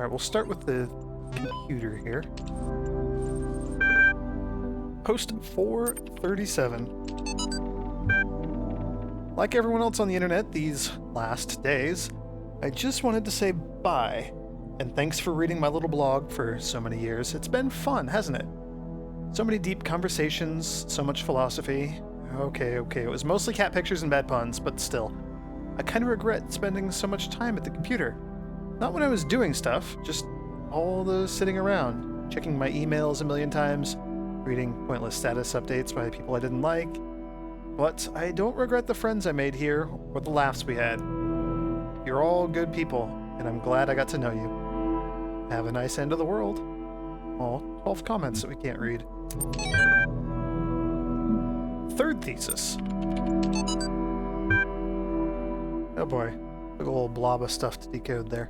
Alright, we'll start with the computer here. Post 437. Like everyone else on the internet these last days, I just wanted to say bye, and thanks for reading my little blog for so many years. It's been fun, hasn't it? So many deep conversations, so much philosophy. Okay, it was mostly cat pictures and bad puns, but still. I kind of regret spending so much time at the computer. Not when I was doing stuff, just all the sitting around, checking my emails a million times, reading pointless status updates by people I didn't like. But I don't regret the friends I made here, or the laughs we had. You're all good people, and I'm glad I got to know you. Have a nice end of the world. All 12 comments that we can't read. Third thesis. Oh boy, a little blob of stuff to decode there.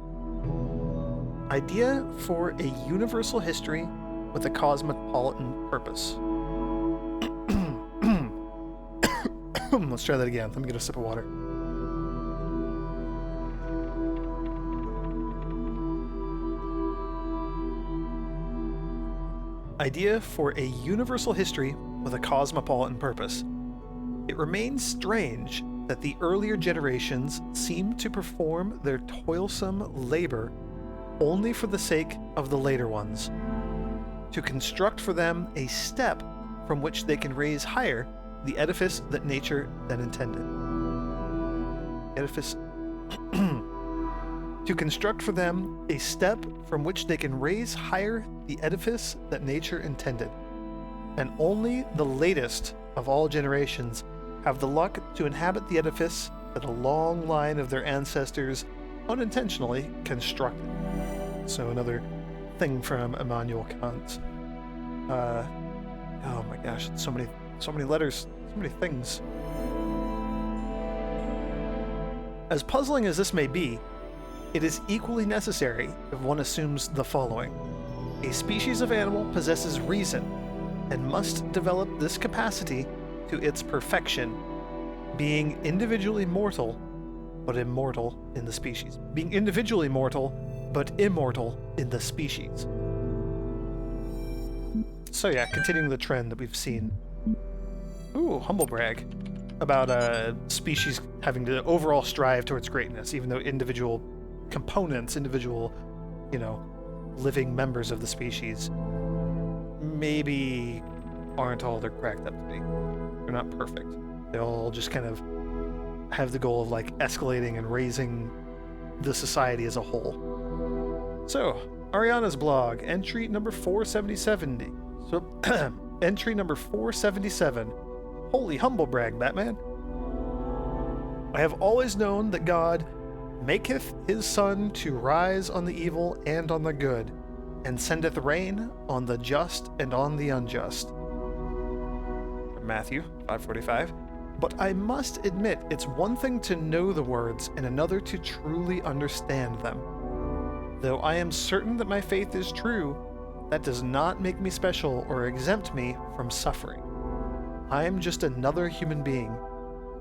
Idea for a universal history with a cosmopolitan purpose. Let's try that again. Let me get a sip of water. Idea for a universal history with a cosmopolitan purpose. It remains strange that the earlier generations seem to perform their toilsome labor only for the sake of the later ones, to construct for them a step from which they can raise higher the edifice that nature then intended. To construct for them a step from which they can raise higher the edifice that nature intended. And only the latest of all generations have the luck to inhabit the edifice that a long line of their ancestors unintentionally constructed. So another thing from Immanuel Kant. Oh my gosh, so many letters, so many things. As puzzling as this may be, it is equally necessary if one assumes the following. A species of animal possesses reason and must develop this capacity to its perfection, being individually mortal, but immortal in the species. Being individually mortal, but immortal in the species. So yeah, continuing the trend that we've seen. Ooh, humble brag. About a species having to overall strive towards greatness, even though individual components, individual, living members of the species maybe aren't all they're cracked up to be. They're not perfect. They all just kind of have the goal of escalating and raising the society as a whole. So, Ariana's blog, entry number 477. So, entry number 477. Holy humble brag, Batman. I have always known that God maketh his sun to rise on the evil and on the good, and sendeth rain on the just and on the unjust. From Matthew 5:45. But I must admit, it's one thing to know the words and another to truly understand them. Though I am certain that my faith is true, that does not make me special or exempt me from suffering. I am just another human being,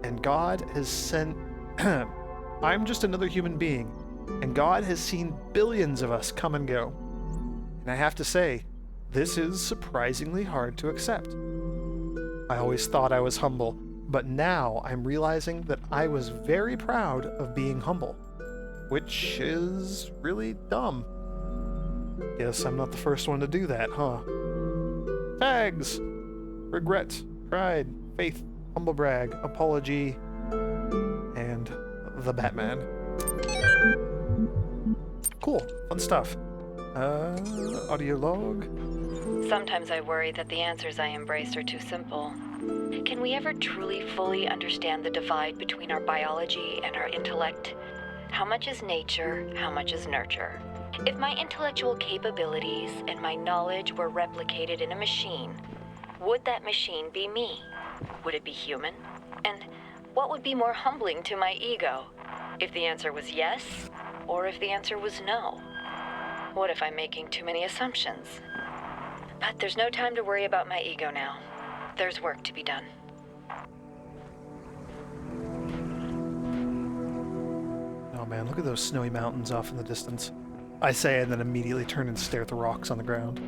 and God has sent... I'm just another human being, and God has seen billions of us come and go. And I have to say, this is surprisingly hard to accept. I always thought I was humble, but now I'm realizing that I was very proud of being humble. Which is really dumb. Guess I'm not the first one to do that, huh? Tags! Regret, pride, faith, humble brag, apology, and the Batman. Cool, fun stuff. Audio log. Sometimes I worry that the answers I embrace are too simple. Can we ever truly fully understand the divide between our biology and our intellect? How much is nature? How much is nurture? If my intellectual capabilities and my knowledge were replicated in a machine, would that machine be me? Would it be human? And what would be more humbling to my ego? If the answer was yes, or if the answer was no? What if I'm making too many assumptions? But there's no time to worry about my ego now. There's work to be done. Oh man, look at those snowy mountains off in the distance. I say, and then immediately turn and stare at the rocks on the ground.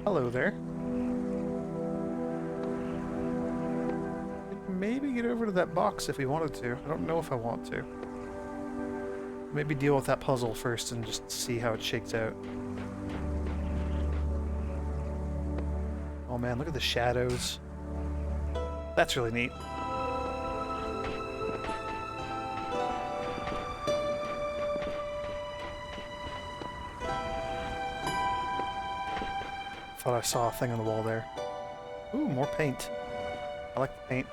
Hello there. Maybe get over to that box if we wanted to. I don't know if I want to. Maybe deal with that puzzle first and just see how it shakes out. Oh man, look at the shadows. That's really neat. Thought I saw a thing on the wall there. Ooh, more paint. I like the paint.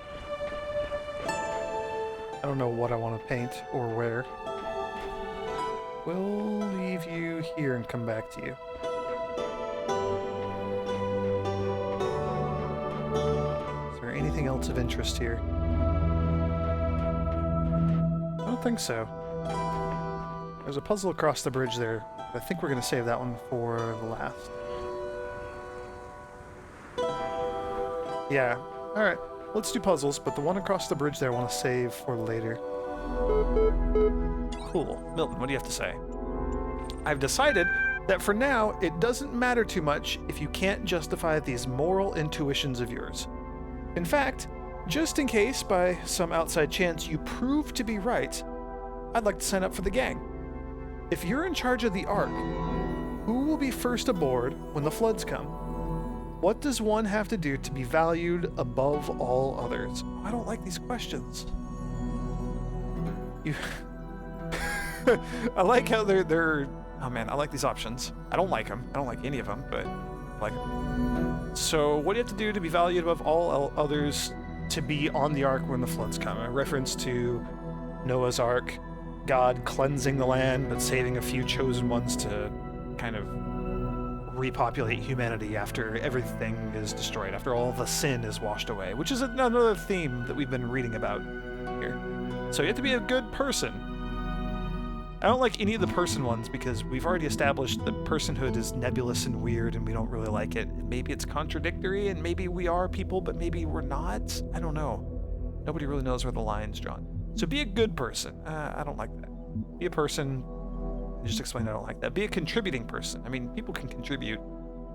I don't know what I want to paint or where. We'll leave you here and come back to you. Is there anything else of interest here? I don't think so. There's a puzzle across the bridge there. I think we're going to save that one for the last. Yeah. Alright. Let's do puzzles, but the one across the bridge there I want to save for later. Cool. Milton, what do you have to say? I've decided that for now, it doesn't matter too much if you can't justify these moral intuitions of yours. In fact, just in case by some outside chance you prove to be right, I'd like to sign up for the gang. If you're in charge of the Ark, who will be first aboard when the floods come? What does one have to do to be valued above all others? I don't like these questions. You... I like how they're... Oh man, I like these options. I don't like them. I don't like any of them, but I like them. So what do you have to do to be valued above all others to be on the Ark when the floods come? A reference to Noah's Ark, God cleansing the land, but saving a few chosen ones to kind of repopulate humanity after everything is destroyed, after all the sin is washed away, which is another theme that we've been reading about here. So you have to be a good person. I don't like any of the person ones because we've already established that personhood is nebulous and weird and we don't really like it. And maybe it's contradictory and maybe we are people, but maybe we're not. I don't know. Nobody really knows where the line's drawn. So be a good person. I don't like that. Be a person. Just explain I don't like that. Be a contributing person. I mean, people can contribute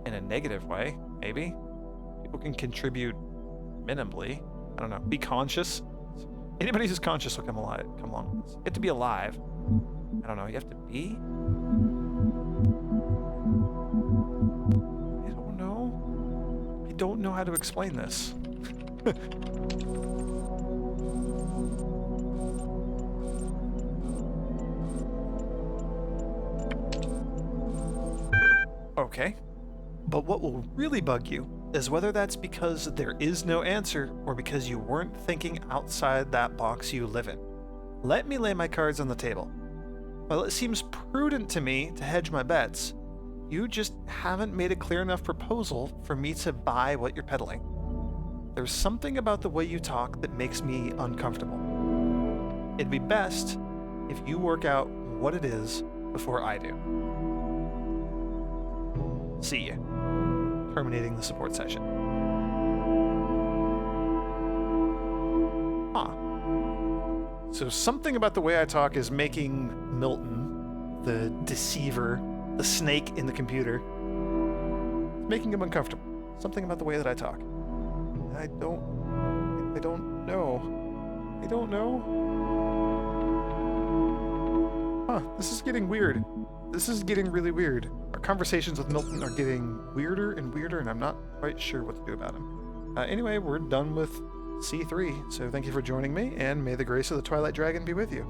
in a negative way, maybe. People can contribute minimally. I don't know. Be conscious. Anybody who's conscious will come along with this. You have to be alive. I don't know. You have to be? I don't know. I don't know how to explain this. Okay. But what will really bug you is whether that's because there is no answer or because you weren't thinking outside that box you live in. Let me lay my cards on the table. While it seems prudent to me to hedge my bets, you just haven't made a clear enough proposal for me to buy what you're peddling. There's something about the way you talk that makes me uncomfortable. It'd be best if you work out what it is before I do. See you. Terminating the support session. Huh. So something about the way I talk is making Milton, the deceiver, the snake in the computer, making him uncomfortable. Something about the way that I talk. I don't know. I don't know. Huh, this is getting weird. This is getting really weird. Our conversations with Milton are getting weirder and weirder, and I'm not quite sure what to do about him. Anyway, we're done with C-3, so thank you for joining me, and may the grace of the Twilight Dragon be with you.